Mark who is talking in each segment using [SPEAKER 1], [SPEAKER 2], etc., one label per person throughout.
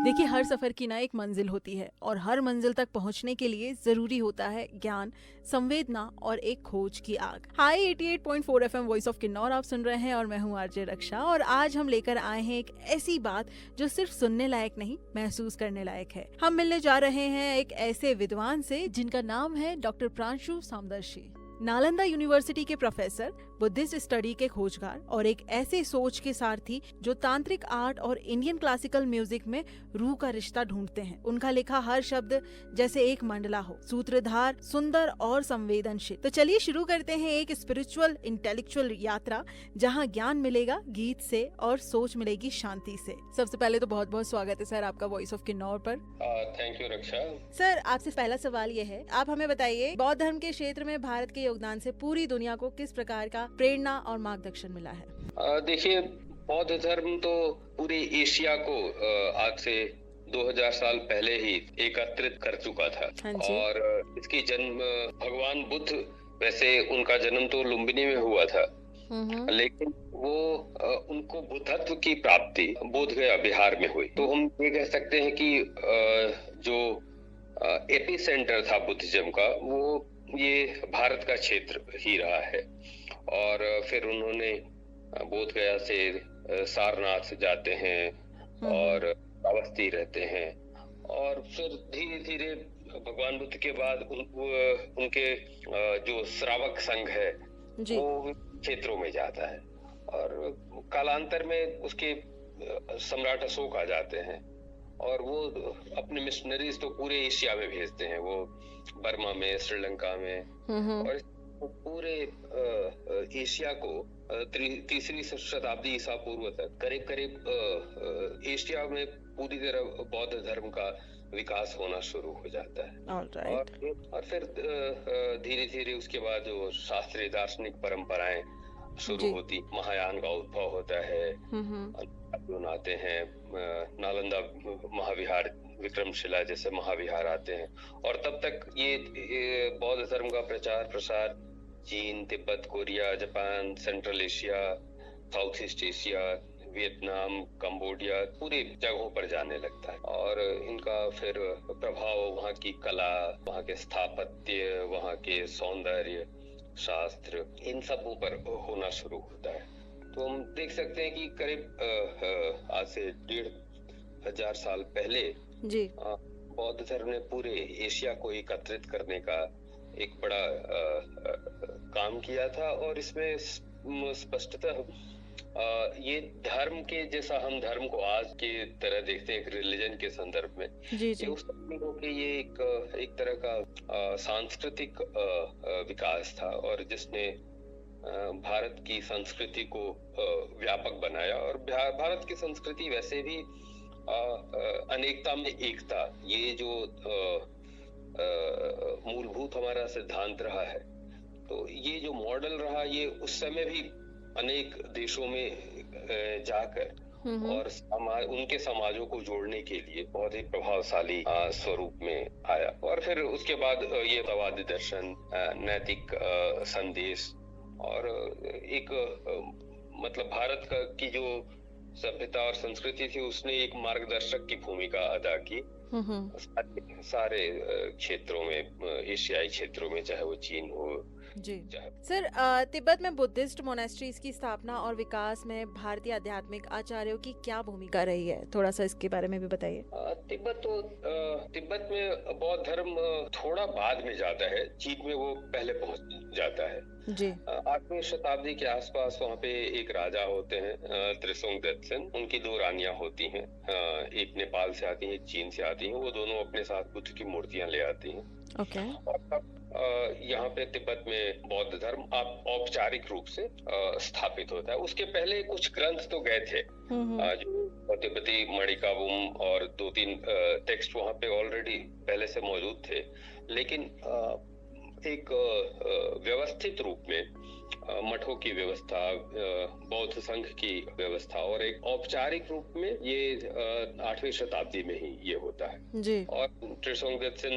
[SPEAKER 1] देखिए, हर सफर की ना एक मंजिल होती है और हर मंजिल तक पहुंचने के लिए जरूरी होता है ज्ञान, संवेदना और एक खोज की आग। हाय 88.4 एफएम वॉइस ऑफ किन्नौर आप सुन रहे हैं और मैं हूं आरजे रक्षा। और आज हम लेकर आए हैं एक ऐसी बात जो सिर्फ सुनने लायक नहीं, महसूस करने लायक है। हम मिलने जा रहे हैं एक ऐसे विद्वान से जिनका नाम है डॉक्टर प्रांशु सामदर्शी। नालंदा यूनिवर्सिटी के प्रोफेसर, बुद्धिस्ट स्टडी के खोजगार और एक ऐसे सोच के सारथी जो तांत्रिक आर्ट और इंडियन क्लासिकल म्यूजिक में रूह का रिश्ता ढूंढते हैं। उनका लिखा हर शब्द जैसे एक मंडला हो, सूत्रधार, सुंदर और संवेदनशील। तो चलिए शुरू करते हैं एक स्पिरिचुअल इंटेलेक्चुअल यात्रा जहां ज्ञान मिलेगा गीत से और सोच मिलेगी शांति से। सबसे पहले तो बहुत बहुत स्वागत है सर आपका वॉइस ऑफ किन्नौर पर।
[SPEAKER 2] Thank you Raksha.
[SPEAKER 1] सर, आपसे पहला सवाल ये है, आप हमें बताइए बौद्ध धर्म के क्षेत्र में भारत के योगदान से पूरी दुनिया को किस प्रकार का प्रेरणा और मार्गदर्शन मिला है?
[SPEAKER 2] देखिए, बौद्ध धर्म तो पूरे एशिया को आज से 2000 साल पहले ही एकत्रित कर चुका था। और इसकी जन्म भगवान बुद्ध, वैसे उनका जन्म तो लुम्बिनी में हुआ था, लेकिन वो उनको बुद्धत्व की प्राप्ति बोध गया बिहार में हुई। तो हम ये कह सकते हैं कि जो एपी सेंटर था बुद्धिज्म का, वो ये भारत का क्षेत्र ही रहा है। और फिर उन्होंने बोध गया से सारनाथ जाते हैं और अवस्थी रहते हैं, और फिर धीरे धीरे भगवान बुद्ध के बाद उनके जो श्रावक संघ है वो क्षेत्रों में जाता है, और कालांतर में उसके सम्राट अशोक आ जाते हैं और वो अपने मिशनरीज तो पूरे एशिया में भेजते हैं, वो बर्मा में, श्रीलंका में, और पूरे एशिया को तीसरी शताब्दी ईसा पूर्व तक करीब करीब एशिया में पूरी तरह बौद्ध धर्म का विकास होना शुरू हो जाता है। और फिर धीरे धीरे उसके बाद जो शास्त्रीय दार्शनिक परंपराएं शुरू होती, महायान का उद्भव होता है, आते हैं, नालंदा महाविहार, विक्रमशिला जैसे महाविहार आते हैं, और तब तक ये बौद्ध धर्म का प्रचार प्रसार चीन, Tibet, Korea, Japan, central Asia, south east Asia, Vietnam, Cambodia, पूरे जगहों पर जाने लगता है। और इनका फिर प्रभाव वहाँ की कला, वहाँ के स्थापत्य, वहाँ के सौंदर्य शास्त्र, इन सबों पर होना शुरू होता है। तो हम देख सकते हैं कि करीब आज से 1500 साल पहले
[SPEAKER 1] जी
[SPEAKER 2] बौद्ध धर्म ने पूरे एशिया को एकत्रित करने का एक बड़ा काम किया था। और इसमें स्पष्टतः ये धर्म के जैसा हम धर्म को आज के तरह देखते हैं, एक रिलीजन के संदर्भ में,
[SPEAKER 1] जी
[SPEAKER 2] ये उस समय हो कि ये एक तरह का सांस्कृतिक विकास था, और जिसने भारत की संस्कृति को व्यापक बनाया। और भारत की संस्कृति वैसे भी अनेकता में एकता, ये जो मूलभूत हमारा सिद्धांत रहा है, तो ये जो मॉडल रहा, ये उस समय भी अनेक देशों में जाकर और उनके समाजों को जोड़ने के लिए बहुत ही प्रभावशाली स्वरूप में आया। और फिर उसके बाद ये तवादी दर्शन, नैतिक संदेश, और एक मतलब भारत की जो सभ्यता और संस्कृति थी, उसने एक मार्गदर्शक की भूमिका अदा की सारे क्षेत्रों में, एशियाई क्षेत्रों में, चाहे वो चीन हो।
[SPEAKER 1] जी सर, तिब्बत में बुद्धिस्ट मोनेस्ट्रीज की स्थापना और विकास में भारतीय आध्यात्मिक आचार्यों की क्या भूमिका रही है? थोड़ा सा इसके बारे में भी बताइए।
[SPEAKER 2] तिब्बत में बौद्ध धर्म थोड़ा बाद में जाता है, चीन में वो पहले पहुंच जाता है।
[SPEAKER 1] जी
[SPEAKER 2] 8वीं शताब्दी के आसपास वहाँ पे एक राजा होते हैं, त्रिसोंग देत्सेन। उनकी 2 रानियां होती हैं, एक नेपाल से आती है, एक चीन से आती हैं। वो दोनों अपने साथ बुद्ध की मूर्तियां ले आती हैं।
[SPEAKER 1] ओके।
[SPEAKER 2] और तब यहाँ पे तिब्बत में बौद्ध धर्म औपचारिक रूप से स्थापित होता है। उसके पहले कुछ ग्रंथ तो गए थे, जो तिब्बती मणिकावुम और 2-3 टेक्स्ट वहाँ पे ऑलरेडी पहले से मौजूद थे, लेकिन एक व्यवस्थित रूप में मठों की व्यवस्था, बौद्ध संघ की व्यवस्था, और एक औपचारिक रूप में ये 8वीं शताब्दी में ही ये होता है
[SPEAKER 1] जी।
[SPEAKER 2] और त्रिशोंग त्सेन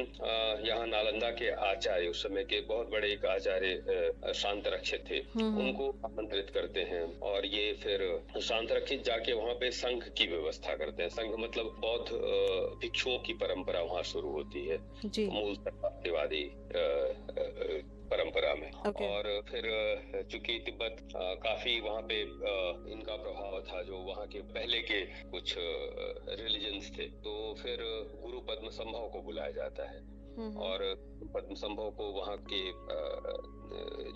[SPEAKER 2] यहाँ नालंदा के आचार्य, उस समय के बहुत बड़े एक आचार्य शांतरक्षित थे, उनको आमंत्रित करते हैं और ये फिर शांतरक्षित जाके वहाँ पे संघ की व्यवस्था करते हैं। संघ मतलब बौद्ध भिक्षुओं की परंपरा वहाँ शुरू होती है मूल शास्त्रवादी परंपरा में। और फिर चूंकि तिब्बत काफी वहाँ पे इनका प्रभाव था, जो वहाँ के पहले के कुछ रिलीजन्स थे, तो फिर गुरु पद्मसंभव को बुलाया जाता है और पद्मसंभव को वहाँ के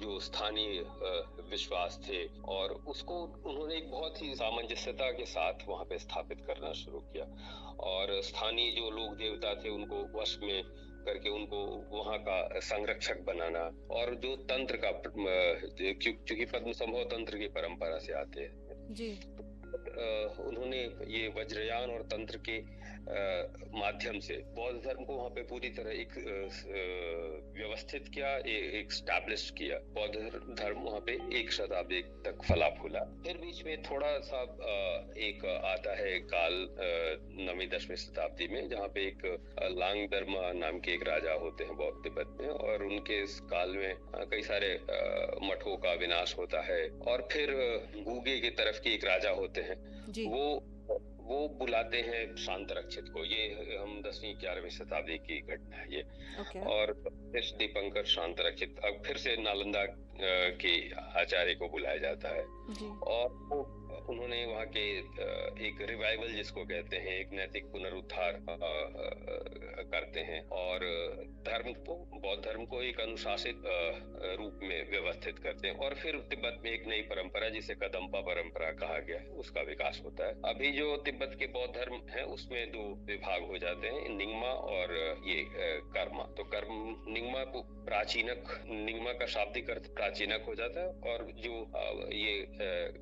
[SPEAKER 2] जो स्थानीय विश्वास थे और उसको उन्होंने एक बहुत ही सामंजस्यता के साथ वहाँ पे स्थापित करना शुरू किया और स्थानीय जो लोक देवता थे उनको वश में करके उनको वहाँ का संरक्षक बनाना, और जो तंत्र का, क्योंकि पद्मसंभव तंत्र की परंपरा से आते हैं जी, उन्होंने ये वज्रयान और तंत्र के माध्यम से बौद्ध धर्म को वहाँ पे पूरी तरह एक व्यवस्थित किया, एक स्टैब्लिश किया। बौद्ध धर्म वहाँ पे 1 शताब्दी तक फला फूला। फिर बीच में थोड़ा सा एक आता है काल 9वीं 10वीं शताब्दी में, जहाँ पे एक लांगदर्मा नाम के एक राजा होते हैं बौद्ध तिब्बत में, और उनके इस काल में कई सारे मठों का विनाश होता है। और फिर गूगे की तरफ के एक राजा होते हैं जी। वो बुलाते हैं शांतरक्षित को। ये हम 10वीं 11वीं शताब्दी की घटना है ये। और फिर दीपंकर शांतरक्षित अब फिर से नालंदा के आचार्य को बुलाया जाता है जी। और वो उन्होंने वहाँ के एक रिवाइवल जिसको कहते हैं, एक नैतिक पुनरुद्धार करते हैं और धर्म को, बौद्ध धर्म को एक अनुशासित रूप में व्यवस्थित करते हैं। और फिर तिब्बत में एक नई परंपरा जिसे कदम्बा परंपरा कहा गया है, उसका विकास होता है। अभी जो तिब्बत के बौद्ध धर्म है उसमें 2 विभाग हो जाते हैं, निंगमा और ये कर्मा। तो कर्म निंगमा को प्राचीनक, निंगमा का शाब्दिक अर्थ प्राचीनक हो जाता है, और जो ये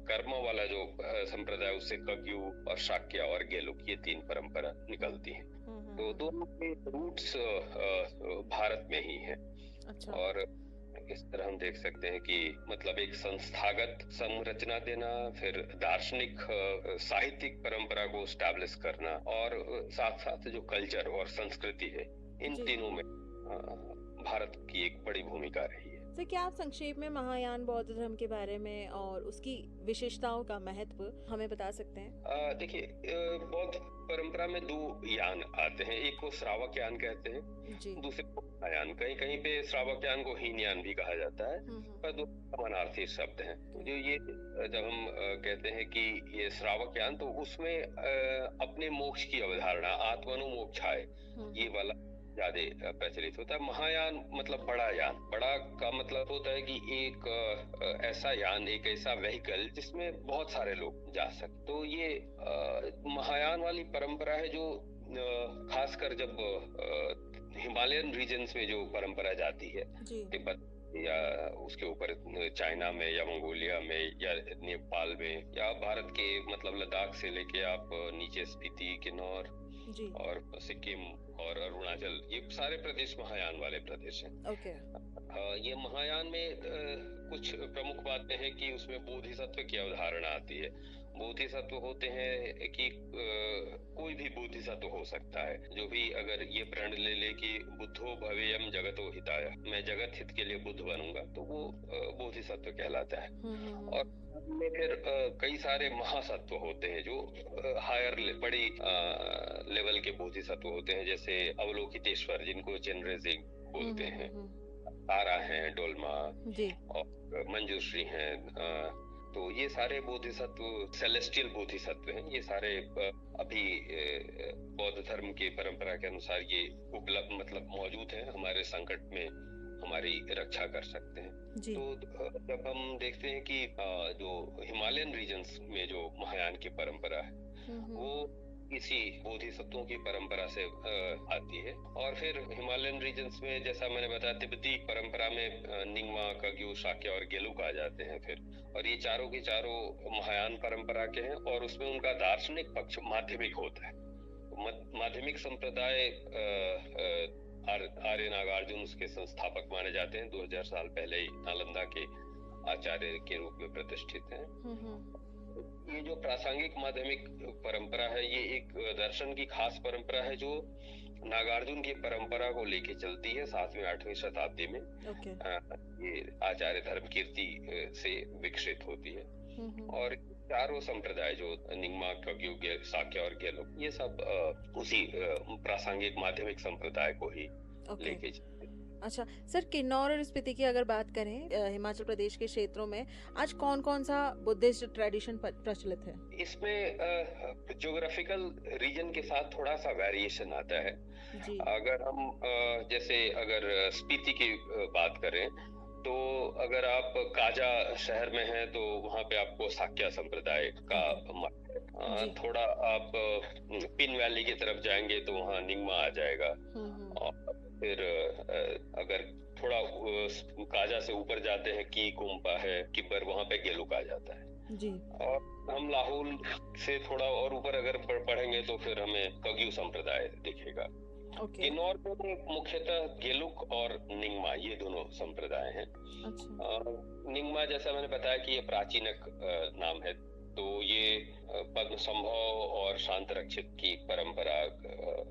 [SPEAKER 2] कर्मा वाला जो संप्रदाय उससे कग्यू और शाक्य और गेलुक, ये 3 परंपरा निकलती हैं। तो दोनों के रूट्स भारत में ही है। अच्छा। और इस तरह हम देख सकते हैं कि मतलब एक संस्थागत संरचना देना, फिर दार्शनिक साहित्यिक परंपरा को स्टैब्लिश करना, और साथ साथ जो कल्चर और संस्कृति है, इन तीनों में भारत की एक बड़ी भूमिका रही है।
[SPEAKER 1] तो क्या आप संक्षेप में महायान बौद्ध धर्म के बारे में और उसकी विशेषताओं का महत्व हमें बता सकते हैं?
[SPEAKER 2] देखिए, बौद्ध परंपरा में 2 यान आते हैं। एक को श्रावक यान कहते हैं, दूसरे को महायान। कहीं कहीं पे श्रावक यान को हीनयान भी कहा जाता है, पर 2 समानार्थी शब्द हैं। तो जो ये जब हम कहते हैं कि ये श्रावक यान, तो उसमें अपने मोक्ष की अवधारणा, आत्मनुमोक्षाय, ये वाला ज्यादा प्रचलित होता है। महायान मतलब बड़ा यान। बड़ा का मतलब होता है कि एक ऐसा यान, एक ऐसा व्हीकल जिसमें बहुत सारे लोग जा सकते। तो ये महायान वाली परंपरा है जो खासकर जब हिमालयन रीजन्स में जो परंपरा जाती है, तिब्बत या उसके ऊपर चाइना में या मंगोलिया में या नेपाल में या भारत के मतलब लद्दाख से लेके आप नीचे स्पीति, किन्नौर और सिक्किम और अरुणाचल, ये सारे प्रदेश महायान वाले प्रदेश हैं। ये महायान में कुछ प्रमुख बातें हैं कि उसमें बोधिसत्व की अवधारणा आती है। बोधिसत्व होते हैं कि कोई भी बोधिसत्व हो सकता है, जो भी अगर ये प्रण ले ले कि बुद्धो भवेयम जगतो हिताय, मैं जगत हित के लिए बुद्ध बनूंगा, तो वो बोधिसत्व कहलाता है। और में फिर कई सारे महासत्व होते हैं जो हायर बड़ी लेवल के बोधिसत्व होते हैं, जैसे अवलोकितेश्वर जिनको चेनरेजिंग बोलते हैं, तारा हैं, डोलमा और मंजूश्री हैं। तो ये सारे बोधिसत्व सेलेस्टियल बोधिसत्व हैं। ये सारे अभी बौद्ध धर्म की परंपरा के अनुसार ये उपलब्ध मतलब मौजूद हैं, हमारे संकट में हमारी रक्षा कर सकते हैं। तो जब हम देखते हैं कि जो हिमालयन रीजन्स में जो महायान की परंपरा है वो इसी बोधिसत्वों की परंपरा से आती है। और फिर हिमालयन रीजन्स में जैसा मैंने बताया, तिब्बती परंपरा में निंगमा, कग्यू, शाक्य और गेलुक आ जाते हैं फिर, और ये चारों के चारों महायान परंपरा के हैं। और उसमें उनका दार्शनिक पक्ष माध्यमिक होता है। माध्यमिक संप्रदाय आर्य नागार्जुन उसके संस्थापक माने जाते हैं। 2000 साल पहले ही नालंदा के आचार्य के रूप में प्रतिष्ठित हैं। ये जो प्रासंगिक माध्यमिक परंपरा है, ये एक दर्शन की खास परंपरा है जो नागार्जुन की परंपरा को लेके चलती है 7वीं-8वीं शताब्दी में। ये आचार्य धर्मकीर्ति से विकसित होती है। और चारों संप्रदाय जो निंगमा, कग्यु, साक्य और गेलुक, ये सब उसी प्रासंगिक माध्यमिक संप्रदाय को ही लेके चलते हैं।
[SPEAKER 1] अच्छा सर, किन्नौर और स्पीति की अगर बात करें हिमाचल प्रदेश के क्षेत्रों में आज कौन कौन सा बुद्धिस्ट ट्रेडिशन प्रचलित है?
[SPEAKER 2] इसमें ज्योग्राफिकल रीजन के साथ थोड़ा सा वेरिएशन आता है जी। अगर हम जैसे अगर स्पीति की बात करें तो अगर आप काजा शहर में हैं तो वहाँ पे आपको साक्य संप्रदाय का मत है। थोड़ा आप पिन वैली की तरफ जाएंगे तो वहाँ निंगमा आ जाएगा। और फिर अगर थोड़ा काजा से ऊपर जाते हैं की कुंपा है, किब्बर, वहाँ पे गेलुक आ जाता है जी। और हम लाहौल से थोड़ा और ऊपर अगर पढ़ेंगे तो फिर हमें कग्यू संप्रदाय दिखेगा। किन्नौर में मुख्यतः गेलुक और निंगमा ये दोनों संप्रदाय हैं। निंगमा जैसा मैंने बताया कि ये प्राचीनक नाम है, तो ये पद्म संभव और शांत रक्षित की परंपरा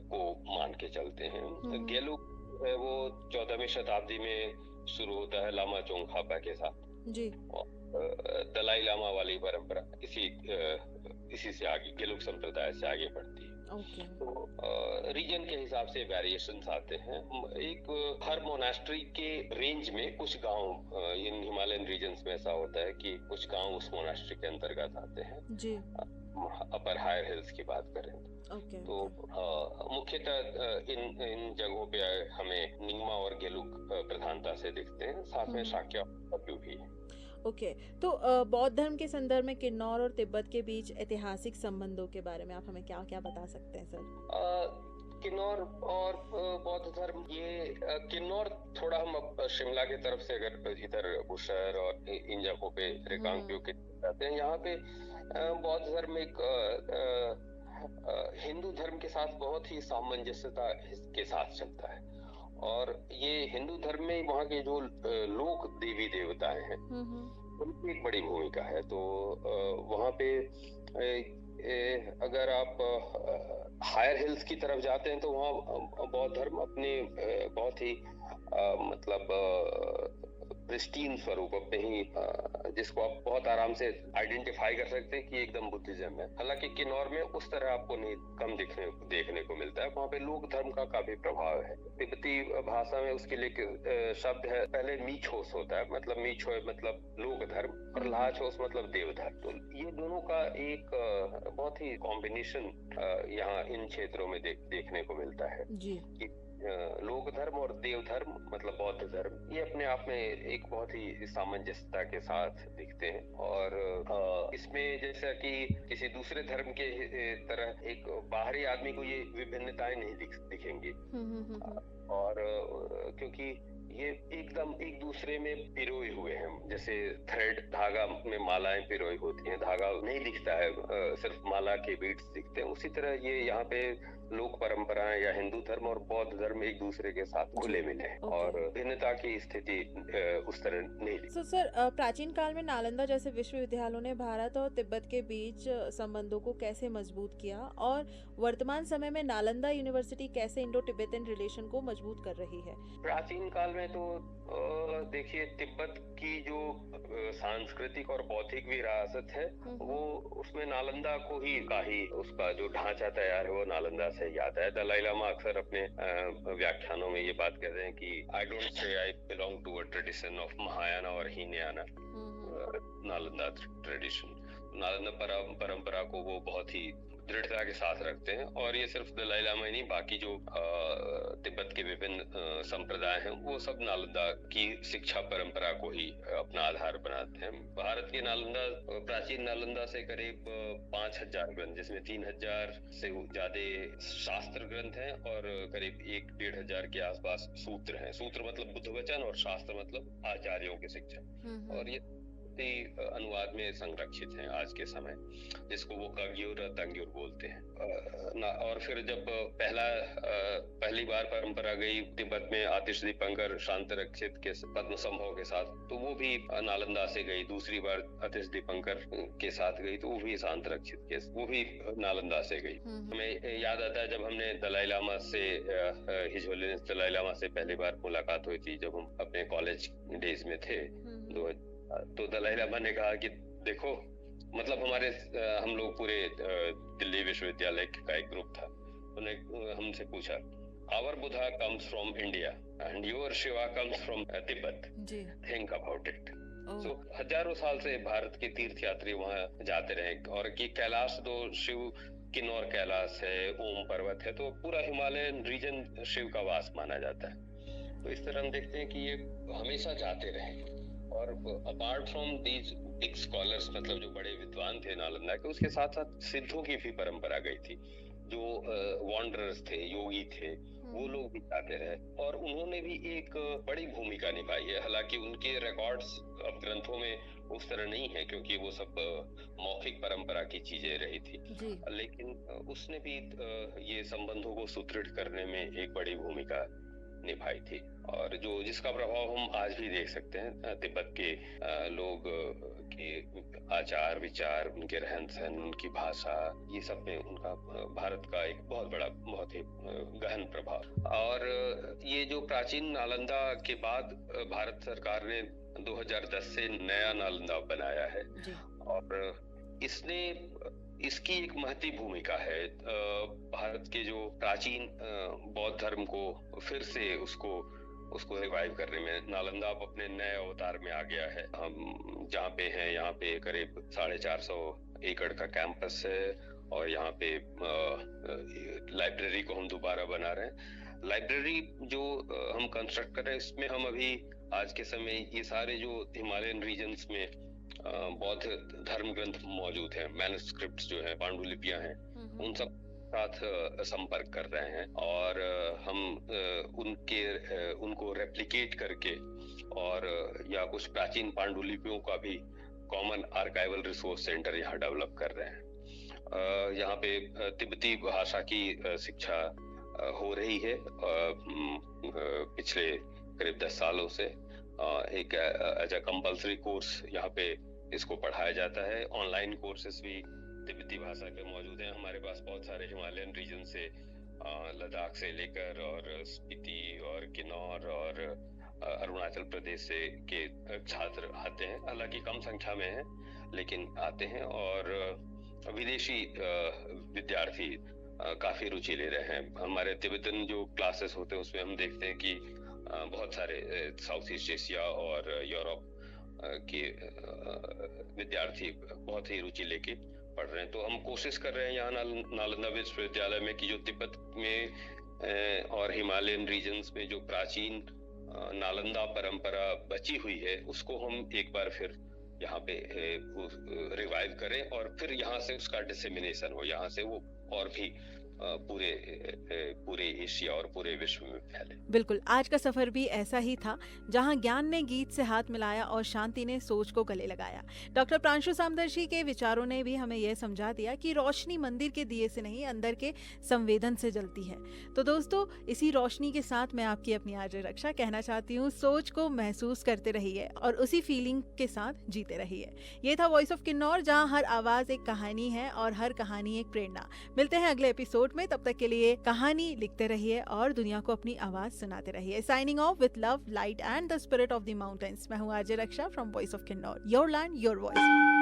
[SPEAKER 2] को मान के चलते हैं। गेलुक है वो 14वीं शताब्दी में शुरू होता है लामा चोंगखापा के साथ जी। और दलाई लामा वाली परंपरा इसी से आगे गेलुक संप्रदाय से आगे बढ़ती है। तो रीजन के हिसाब से वेरिएशंस आते हैं। एक हर मोनास्ट्री के रेंज में कुछ गांव इन हिमालयन रीजन्स में ऐसा होता है कि कुछ गांव उस मोनास्ट्री के अंतर्गत आते हैं जी। अपर हायर हिल्स की बात करें तो मुख्यतः इन जगहों पे हमें निंगमा और गेलुक प्रधानता से दिखते हैं, साथ में शाक्य भी है।
[SPEAKER 1] तो बौद्ध धर्म के संदर्भ में किन्नौर और तिब्बत के बीच ऐतिहासिक संबंधों के बारे में आप हमें क्या क्या बता सकते हैं सर?
[SPEAKER 2] किन्नौर और बौद्ध धर्म, ये किन्नौर थोड़ा हम शिमला की तरफ से अगर इधर बुशहर और इन जगहों पे रिकांगपिओ के जाते हैं, यहाँ पे बौद्ध धर्म एक हिंदू धर्म के साथ बहुत ही सामंजस्यता के साथ चलता है। और ये हिंदू धर्म में वहाँ के जो लोक देवी देवताएं हैं उनकी एक बड़ी भूमिका है। तो वहाँ पे अगर आप हायर हिल्स की तरफ जाते हैं तो वहाँ बौद्ध धर्म अपने बहुत ही मतलब प्रिस्टीन स्वरूप अपने ही जिसको आप बहुत आराम से आइडेंटिफाई कर सकते हैं कि एकदम बुद्धिज्म है। हालांकि किन्नौर में उस तरह आपको नहीं कम देखने को मिलता है। वहाँ पे लोक धर्म का काफी प्रभाव है। तिब्बती भाषा में उसके लिए शब्द है, पहले मीछोस होता है, मतलब मीछो मतलब लोक धर्म, और लाछोस मतलब देव धर्म। तो ये दोनों का एक बहुत ही कॉम्बिनेशन यहाँ इन क्षेत्रों में देखने को मिलता है जी। लोक धर्म और देव धर्म मतलब बौद्ध धर्म, ये अपने आप में एक बहुत ही सामंजस्यता के साथ दिखते हैं। और इसमें जैसा कि किसी दूसरे धर्म के तरह एक बाहरी आदमी को ये विभिन्नताएं नहीं दिखेंगी। और क्योंकि ये एकदम एक दूसरे में पिरोए हुए हैं, जैसे थ्रेड धागा में मालाएं पिरोई होती हैं, धागा नहीं दिखता है, सिर्फ माला के बीट्स दिखते हैं। उसी तरह ये यहाँ पे लोक परंपराएं या हिंदू धर्म और बौद्ध धर्म एक दूसरे के साथ खुले मिले हैं और भिन्नता की स्थिति उस तरह नहीं दिखती।
[SPEAKER 1] तो सर, प्राचीन काल में नालंदा जैसे विश्वविद्यालयों ने भारत और तिब्बत के बीच संबंधों को कैसे मजबूत किया, और वर्तमान समय में नालंदा यूनिवर्सिटी कैसे इंडो तिब्बतन रिलेशन को मजबूत कर रही है?
[SPEAKER 2] प्राचीन काल में तो देखिए, तिब्बत की जो सांस्कृतिक और बौद्धिक विरासत है वो उसमें नालंदा को ही उसका जो ढांचा तैयार है वो नालंदा से ही आता है। दलाई लामा अक्सर अपने व्याख्यानों में ये बात कहते हैं कि I don't say I belong to a tradition of Mahayana और हीनयाना, नालंदा ट्रेडिशन। नालंदा परंपरा को वो बहुत ही दृढ़ता के साथ रखते हैं। और ये सिर्फ दलाई लामा ही नहीं, बाकी जो तिब्बत के विभिन्न संप्रदाय हैं वो सब नालंदा की शिक्षा परंपरा को ही अपना आधार बनाते हैं। भारत के नालंदा, प्राचीन नालंदा से करीब 5000 ग्रंथ, जिसमें 3000 से ज्यादा शास्त्र ग्रंथ हैं और करीब 1-1500 के आसपास सूत्र हैं। सूत्र मतलब बुद्ध वचन और शास्त्र मतलब आचार्यों की शिक्षा। और ये अनुवाद में संरक्षित हैं आज के समय, जिसको वो कग्यूर तंग्यूर बोलते हैं। और फिर जब पहली बार परंपरा गई तिब्बत में आतिश दीपंकर शांत रक्षित के पद्म संभव के साथ, तो वो भी नालंदा से गई। दूसरी बार आतिश दीपंकर के साथ गई तो वो भी शांत रक्षित के, वो भी नालंदा से गई। हमें याद आता है जब हमने दलाई लामा से हिज होलीनेस दलाई लामा से पहली बार मुलाकात हुई थी जब हम अपने कॉलेज डेज में थे, तो दलाई लामा ने कहा कि देखो, मतलब हम लोग पूरे दिल्ली विश्वविद्यालय का एक ग्रुप था, उन्होंने हमसे पूछा, our Buddha comes from India and your Shiva comes from Tibet, think about it. So हजारों साल से भारत के तीर्थ यात्री वहाँ जाते रहे, और कि कैलाश तो शिव किन्नौर कैलाश है, ओम पर्वत है, तो पूरा हिमालयन रीजन शिव का वास माना जाता है। तो इस तरह हम देखते हैं कि ये हमेशा जाते रहे। और apart from these big scholars, मतलब जो बड़े विद्वान थे नालंदा के, उसके साथ साथ सिद्धों की भी परंपरा गई थी, जो वॉन्डरर्स थे, योगी थे, वो लोग भी जाते रहे और उन्होंने भी एक बड़ी भूमिका निभाई है। हालांकि उनके रिकॉर्ड्स अब ग्रंथों में उस तरह नहीं है, क्योंकि वो सब मौखिक परंपरा की चीजें रही थी, लेकिन उसने भी ये संबंधों को सुदृढ़ करने में एक बड़ी भूमिका निभाई थी, और जिसका प्रभाव हम आज भी देख सकते हैं। तिब्बत के लोग के आचार विचार, उनके रहन सहन, उनकी भाषा, ये सब में उनका भारत का एक बहुत ही गहन प्रभाव। और ये जो प्राचीन नालंदा के बाद भारत सरकार ने 2010 से नया नालंदा बनाया है, और इसकी एक महती भूमिका है भारत के जो प्राचीन बौद्ध धर्म को फिर से उसको रिवाइव करने में। नालंदा अब अपने नए अवतार में आ गया है। हम जहाँ पे हैं, यहाँ पे करीब 450 एकड़ का कैंपस है, और यहाँ पे लाइब्रेरी को हम दोबारा बना रहे हैं। लाइब्रेरी जो हम कंस्ट्रक्ट कर रहे हैं, इसमें हम अभी आज के समय ये सारे जो हिमालयन रीजन्स में बौद्ध धर्म ग्रंथ मौजूद हैं, मैन्युस्क्रिप्ट्स जो हैं, पांडुलिपियां हैं, उन सब साथ संपर्क कर रहे हैं, और हम उनको रेप्लिकेट करके, और या कुछ प्राचीन पांडुलिपियों का भी कॉमन आर्काइवल रिसोर्स सेंटर यहाँ डेवलप कर रहे हैं। यहाँ पे तिब्बती भाषा की शिक्षा हो रही है पिछले करीब 10 सालों से। एक एज अ कंपल्सरी कोर्स यहाँ पे इसको पढ़ाया जाता है। ऑनलाइन कोर्सेस भी तिब्बती भाषा के मौजूद हैं। हमारे पास बहुत सारे हिमालयन रीजन से, लद्दाख से लेकर और स्पीति और किन्नौर और अरुणाचल प्रदेश से के छात्र आते हैं। हालांकि कम संख्या में हैं, लेकिन आते हैं, और विदेशी विद्यार्थी काफी रुचि ले रहे हैं। हमारे तिब्बतन जो क्लासेस होते हैं उसमें हम देखते हैं कि बहुत सारे साउथ ईस्ट एशिया और यूरोप के विद्यार्थी बहुत ही रुचि लेके पढ़ रहे हैं। तो हम कोशिश कर रहे हैं यहाँ नालंदा विश्वविद्यालय में कि जो तिब्बत में और हिमालयन रीजन्स में जो प्राचीन नालंदा परंपरा बची हुई है, उसको हम एक बार फिर यहाँ पे रिवाइव करें, और फिर यहाँ से उसका डिसेमिनेशन हो, यहाँ से वो और भी पूरे एशिया और पूरे विश्व में फैले।
[SPEAKER 1] बिल्कुल, आज का सफर भी ऐसा ही था, जहां ज्ञान ने गीत से हाथ मिलाया और शांति ने सोच को गले लगाया। डॉक्टर प्रांशु सामदर्शी के विचारों ने भी हमें यह समझा दिया कि रोशनी मंदिर के दिए से नहीं, अंदर के संवेदन से जलती है। तो दोस्तों, इसी रोशनी के साथ मैं आपकी अपनी आरजे रक्षा कहना चाहती हूँ, सोच को महसूस करते रहिए और उसी फीलिंग के साथ जीते रहिए। ये था वॉइस ऑफ किन्नौर, जहाँ हर आवाज एक कहानी है और हर कहानी एक प्रेरणा। मिलते हैं अगले एपिसोड में, तब तक के लिए कहानी लिखते रहिए और दुनिया को अपनी आवाज सुनाते रहिए। Signing off with love, light and the spirit of the mountains. मैं हूँ RJ Raksha from voice of Kinnaur, your land your voice.